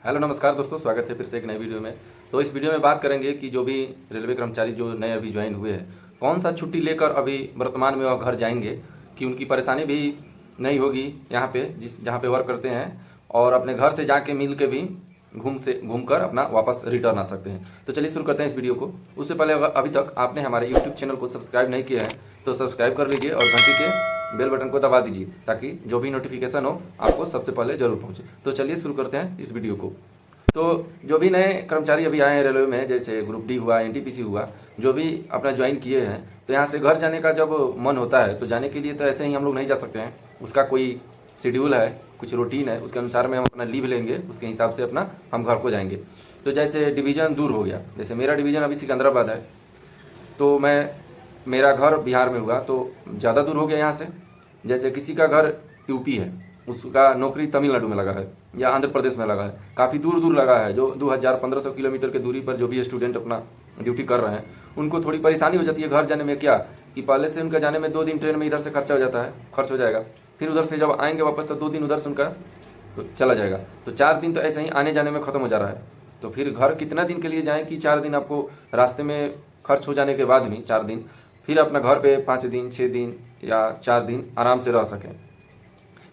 Hello नमस्कार दोस्तों, स्वागत है फिर से एक नई वीडियो में। तो इस वीडियो में बात करेंगे कि जो भी रेलवे कर्मचारी जो नए अभी ज्वाइन हुए हैं, कौन सा छुट्टी लेकर अभी वर्तमान में वह घर जाएंगे कि उनकी परेशानी भी नहीं होगी यहाँ पे जहाँ पे वर्क करते हैं, और अपने घर से जाके मिल के भी घूम कर अपना वापस रिटर्न आ सकते हैं। तो चलिए शुरू करते हैं इस वीडियो को। उससे पहले अगर अभी तक आपने हमारे यूट्यूब चैनल को सब्सक्राइब नहीं किया है तो सब्सक्राइब कर लीजिए और घंटी के बेल बटन को दबा दीजिए ताकि जो भी नोटिफिकेशन हो आपको सबसे पहले जरूर पहुंचे। तो चलिए शुरू करते हैं इस वीडियो को। तो जो भी नए कर्मचारी अभी आए हैं रेलवे में, जैसे ग्रुप डी हुआ, एनटीपीसी हुआ, जो भी अपना ज्वाइन किए हैं, तो यहाँ से घर जाने का जब मन होता है तो जाने के लिए तो ऐसे ही हम लोग नहीं जा सकते हैं। उसका कोई शेड्यूल है, कुछ रूटीन है, उसके अनुसार में हम अपना लीव लेंगे, उसके हिसाब से अपना हम घर को जाएंगे। तो जैसे डिवीज़न दूर हो गया, जैसे मेरा डिवीज़न अभी सिकंदराबाद है, तो मेरा घर बिहार में हुआ तो ज़्यादा दूर हो गया यहाँ से। जैसे किसी का घर यूपी है, उसका नौकरी तमिलनाडु में लगा है या आंध्र प्रदेश में लगा है, काफ़ी दूर दूर लगा है, जो 2000-1500 किलोमीटर की दूरी पर जो भी स्टूडेंट अपना ड्यूटी कर रहे हैं, उनको थोड़ी परेशानी हो जाती है घर जाने में। क्या कि पहले से उनका जाने में 2 दिन ट्रेन में इधर से खर्चा हो जाता है, खर्च हो जाएगा, फिर उधर से जब आएंगे वापस तो 2 दिन उधर से उनका तो चला जाएगा, तो 4 दिन तो ऐसे ही आने जाने में ख़त्म हो जा रहा है। तो फिर घर कितना दिन के लिए जाएँ कि 4 दिन आपको रास्ते में खर्च हो जाने के बाद भी 4 दिन फिर अपना घर पे 5 दिन 6 दिन या 4 दिन आराम से रह सकें।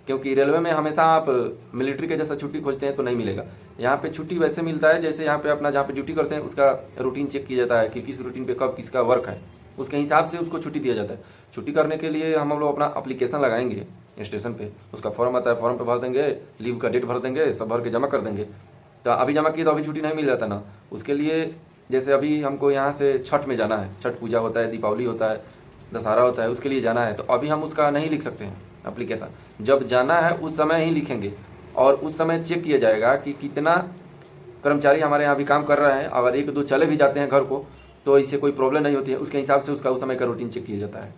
क्योंकि रेलवे में हमेशा आप मिलिट्री के जैसा छुट्टी खोजते हैं तो नहीं मिलेगा। यहाँ पे छुट्टी वैसे मिलता है जैसे यहाँ पे अपना जहाँ पे ड्यूटी करते हैं उसका रूटीन चेक किया जाता है कि किस रूटीन पे कब किसका वर्क है, उसके हिसाब से उसको छुट्टी दिया जाता है। छुट्टी करने के लिए हम लोग अपना अप्लीकेशन लगाएंगे स्टेशन पे, उसका फॉर्म आता है, फॉर्म पे भर देंगे, लीव का डेट भर देंगे, सब भर के जमा कर देंगे। तो अभी जमा किए तो अभी छुट्टी नहीं मिल जाता ना। उसके लिए जैसे अभी हमको यहाँ से छठ में जाना है, छठ पूजा होता है, दीपावली होता है, दशहरा होता है, उसके लिए जाना है, तो अभी हम उसका नहीं लिख सकते हैं एप्लीकेशन। जब जाना है उस समय ही लिखेंगे और उस समय चेक किया जाएगा कि कितना कर्मचारी हमारे यहाँ भी काम कर रहे हैं। अगर 1-2 चले भी जाते हैं घर को तो इससे कोई प्रॉब्लम नहीं होती है, उसके हिसाब से उसका उस समय का रूटीन चेक किया जाता है।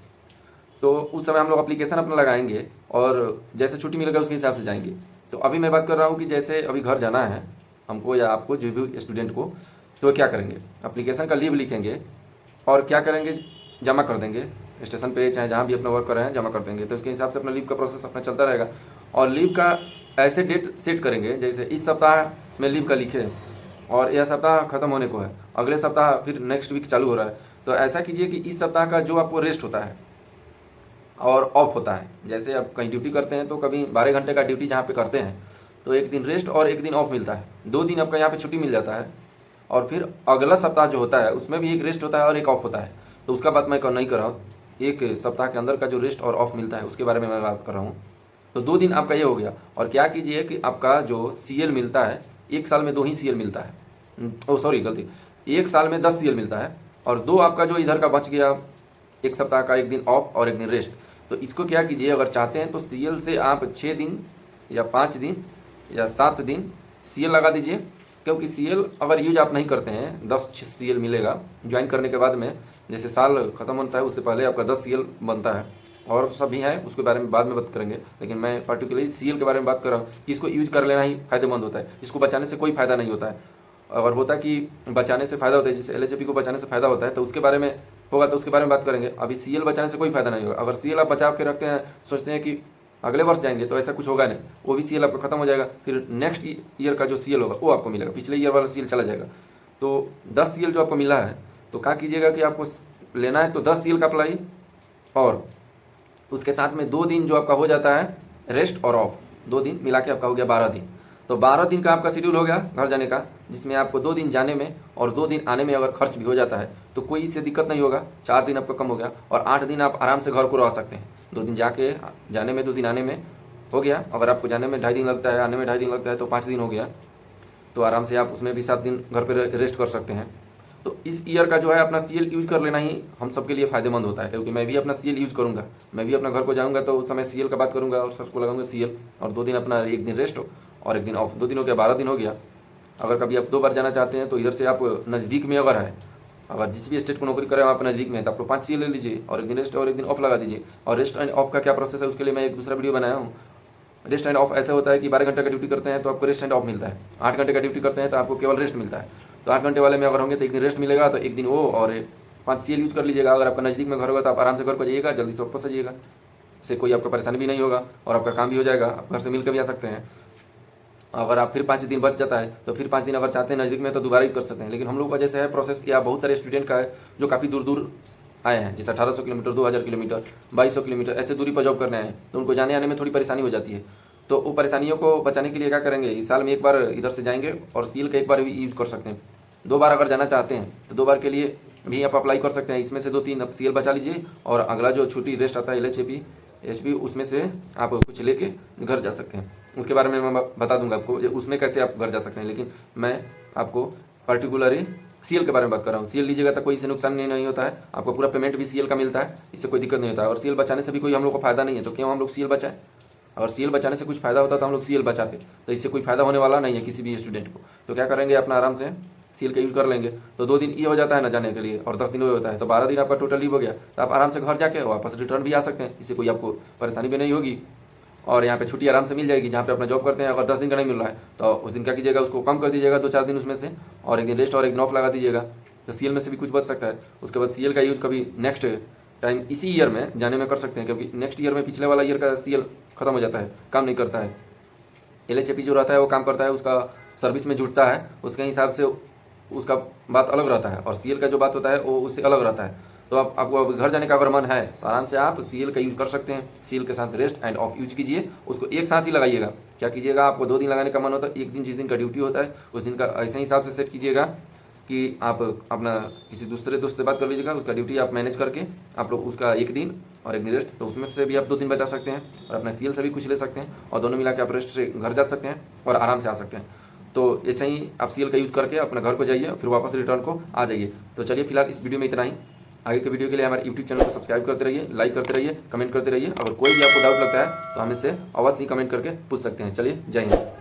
तो उस समय हम लोग एप्लीकेशन अपना लगाएंगे और जैसे छुट्टी मिलेगा उसके हिसाब से जाएंगे। तो अभी मैं बात कर रहा हूँ कि जैसे अभी घर जाना है हमको या आपको, जो भी स्टूडेंट को, तो क्या करेंगे, एप्लीकेशन का लीव लिखेंगे और क्या करेंगे, जमा कर देंगे स्टेशन पे, चाहे जहाँ भी अपना वर्क कर रहे हैं जमा कर देंगे। तो इसके हिसाब से अपना लीव का प्रोसेस अपना चलता रहेगा। और लीव का ऐसे डेट सेट करेंगे जैसे इस सप्ताह में लीव का लिखे और यह सप्ताह खत्म होने को है, अगले सप्ताह फिर नेक्स्ट वीक चालू हो रहा है, तो ऐसा कीजिए कि इस सप्ताह का जो आपको रेस्ट होता है और ऑफ होता है, जैसे आप कहीं ड्यूटी करते हैं तो कभी 12 घंटे का ड्यूटी जहाँ पे करते हैं तो 1 दिन रेस्ट और 1 दिन ऑफ मिलता है, 2 दिन आपका यहाँ पे छुट्टी मिल जाता है। और फिर अगला सप्ताह जो होता है उसमें भी एक रेस्ट होता है और एक ऑफ होता है। तो उसका बात मैं नहीं कर रहा हूँ, एक सप्ताह के अंदर का जो रेस्ट और ऑफ मिलता है उसके बारे में मैं बात कर रहा हूँ। तो 2 दिन आपका ये हो गया। और क्या कीजिए कि आपका जो सीएल मिलता है, 1 साल में 2 ही सीएल मिलता है, ओ सॉरी गलती, 1 साल में 10 सीएल मिलता है, और 2 आपका जो इधर का बच गया, 1 सप्ताह का 1 दिन ऑफ और 1 दिन रेस्ट। तो इसको क्या कीजिए, अगर चाहते हैं तो सीएल से आप 6 दिन या 5 दिन या 7 दिन सीएल लगा दीजिए। क्योंकि सीएल अगर यूज आप नहीं करते हैं, 10 सीएल मिलेगा ज्वाइन करने के बाद में, जैसे साल खत्म होता है उससे पहले आपका 10 सीएल बनता है, और सभी है उसके बारे में बाद में बात करेंगे। लेकिन मैं पर्टिकुलरली सीएल के बारे में बात कर रहा हूँ कि इसको यूज कर लेना ही फायदेमंद होता है, इसको बचाने से कोई फायदा नहीं होता है। अगर होता है कि बचाने से फायदा होता है, जैसे एलएचपी को बचाने से फायदा होता है, तो उसके बारे में होगा तो उसके बारे में बात करेंगे। अभी सीएल बचाने से कोई फायदा नहीं होगा। अगर सीएल आप बचा के रखते हैं, सोचते हैं कि अगले वर्ष जाएंगे, तो ऐसा कुछ होगा नहीं, वो भी सीएल आपका खत्म हो जाएगा, फिर नेक्स्ट ईयर का जो सीएल होगा वो आपको मिलेगा, पिछले ईयर वाला सीएल चला जाएगा। तो 10 सीएल जो आपको मिला है, तो क्या कीजिएगा कि आपको लेना है तो 10 सीएल का अप्लाई, और उसके साथ में 2 दिन जो आपका हो जाता है रेस्ट और ऑफ, 2 दिन मिला के आपका हो गया 12 दिन। तो 12 दिन का आपका शेड्यूल हो गया घर जाने का, जिसमें आपको 2 दिन जाने में और 2 दिन आने में अगर खर्च भी हो जाता है तो कोई इससे दिक्कत नहीं होगा। 4 दिन आपका कम हो गया और 8 दिन आप आराम से घर को रह सकते हैं। 2 दिन जाके जाने में, 2 दिन आने में हो गया। अगर आपको जाने में 2.5 दिन लगता है, आने में 2.5 दिन लगता है, तो 5 दिन हो गया। तो आराम से आप उसमें भी 7 दिन घर पर रेस्ट कर सकते हैं। तो इस ईयर का जो है अपना सीएल यूज कर लेना ही हम सबके लिए फायदेमंद होता है, क्योंकि मैं भी अपना सीएल यूज करूंगा, मैं भी अपना घर को जाऊंगा तो उस समय सीएल का बात करूंगा और सबको लगाऊंगा सीएल, और 2 दिन अपना 1 दिन रेस्ट हो और 1 दिन ऑफ, 2 दिन हो गया, 12 दिन हो गया। अगर कभी आप 2 बार जाना चाहते हैं तो इधर से आप नज़दीक में अगर है, अगर जिस भी स्टेट को नौकरी करें आप नज़दीक में, तो आपको 5 सीएल ले लीजिए और 1 दिन रेस्ट और 1 दिन ऑफ लगा दीजिए। और रेस्ट एंड ऑफ का क्या प्रोसेस है उसके लिए मैं एक दूसरा वीडियो बनाया हूँ। रेस्ट एंड ऑफ ऐसा होता है कि 12 घंटे का ड्यूटी करते हैं तो आपको रेस्ट एंड ऑफ मिलता है, 8 घंटे का ड्यूटी करते हैं तो आपको केवल रेस्ट मिलता है। तो 8 घंटे वाले में अगर होंगे तो 1 दिन रेस्ट मिलेगा, तो 1 दिन वो और 5 सीएल यूज कर लीजिएगा। अगर आपका नज़दीक में घर होगा तो आप आराम से घर को जाइएगा, जल्दी से वापस आइएगा, इससे कोई आपका परेशानी भी नहीं होगा और आपका काम भी हो जाएगा, आप घर से मिल कर भी आ सकते हैं। अगर आप फिर 5 दिन बच जाता है तो फिर 5 दिन अगर चाहते हैं नज़दीक में तो दोबारा ही कर सकते हैं। लेकिन हम लोग का जैसे है प्रोसेस, या बहुत सारे स्टूडेंट का है जो काफ़ी दूर दूर आए हैं, जैसे 1800 किलोमीटर, 2000 किलोमीटर, 2200 किलोमीटर ऐसे दूरी पर जॉब करने आए हैं, तो उनको जाने आने में थोड़ी परेशानी हो जाती है। तो वो परेशानियों को बचाने के लिए क्या करेंगे, इस साल में एक बार इधर से जाएंगे और सीएल का एक बार भी यूज़ कर सकते हैं। 2 बार अगर जाना चाहते हैं तो 2 बार के लिए भी आप अप्लाई कर सकते हैं। इसमें से 2-3 आप सीएल बचा लीजिए और अगला जो छुट्टी रेस्ट आता है LHAP HP, उसमें से आप कुछ लेके घर जा सकते हैं। उसके बारे में मैं बता दूंगा आपको उसमें कैसे आप घर जा सकते हैं। लेकिन मैं आपको पर्टिकुलरली सीएल के बारे में बात कर रहा हूँ। सीएल लीजिएगा तो कोई इससे नुकसान नहीं होता है, आपको पूरा पेमेंट भी सीएल का मिलता है, इससे कोई दिक्कत नहीं होता है। और सीएल बचाने से भी कोई हम लोग को फायदा नहीं है, तो क्यों हम लोग सीएल बचाएं। और सीएल बचाने से कुछ फायदा होता तो हम लोग सीएल बचाते, तो इससे कोई फायदा होने वाला नहीं है किसी भी स्टूडेंट को। तो क्या करेंगे, अपना आराम से सीएल का यूज़ कर लेंगे। तो 2 दिन ये हो जाता है ना जाने के लिए, और 10 दिन वो होता है, तो 12 दिन आपका टोटल लीव हो गया। तो आप आराम से घर जाके वापस रिटर्न भी आ सकते हैं, इससे कोई आपको परेशानी भी नहीं होगी। और यहाँ पे छुट्टी आराम से मिल जाएगी। जहाँ पे अपना जॉब करते हैं अगर 10 दिन का नहीं मिल रहा है तो उस दिन क्या कीजिएगा, उसको कम कर दीजिएगा 2-4 दिन उसमें से, और एक दिन रेस्ट और एक दिन ऑफ लगा दीजिएगा, तो सीएल में से भी कुछ बच सकता है। उसके बाद सीएल का यूज़ कभी नेक्स्ट टाइम इसी ईयर में जाने में कर सकते हैं, क्योंकि नेक्स्ट ईयर में पिछले वाला ईयर का सीएल खत्म हो जाता है, काम नहीं करता है। LHAP जो रहता है वो काम करता है, उसका सर्विस में जुड़ता है, उसके हिसाब से उसका बात अलग रहता है, और सीएल का जो बात होता है वो उससे अलग रहता है। तो आपको घर जाने का अगर मन है तो आराम से आप सीएल का यूज़ कर सकते हैं। सीएल के साथ रेस्ट एंड ऑफ यूज कीजिए, उसको एक साथ ही लगाइएगा। क्या कीजिएगा, आपको 2 दिन लगाने का मन होता है, एक दिन जिस दिन का ड्यूटी होता है उस दिन का ऐसे हिसाब से सेट कीजिएगा कि आप अपना किसी दूसरे दोस्त से बात कर लीजिएगा, उसका ड्यूटी आप मैनेज करके आप लोग उसका 1 दिन और 1 दिन रेस्ट, तो उसमें से भी आप 2 दिन बचा सकते हैं, और अपना सीएल से भी कुछ ले सकते हैं, और दोनों मिला के आप रेस्ट से घर जा सकते हैं और आराम से आ सकते हैं। तो ऐसे ही आप सीएल का यूज़ करके अपने घर को जाइए, फिर वापस रिटर्न को आ जाइए। तो चलिए फिलहाल इस वीडियो में इतना ही। आगे के वीडियो के लिए हमारे यूट्यूब चैनल को सब्सक्राइब करते रहिए, लाइक करते रहिए, कमेंट करते रहिए। अगर कोई भी आपको डाउट लगता है तो हमें से अवश्य ही कमेंट करके पूछ सकते हैं। चलिए, जय हिंद।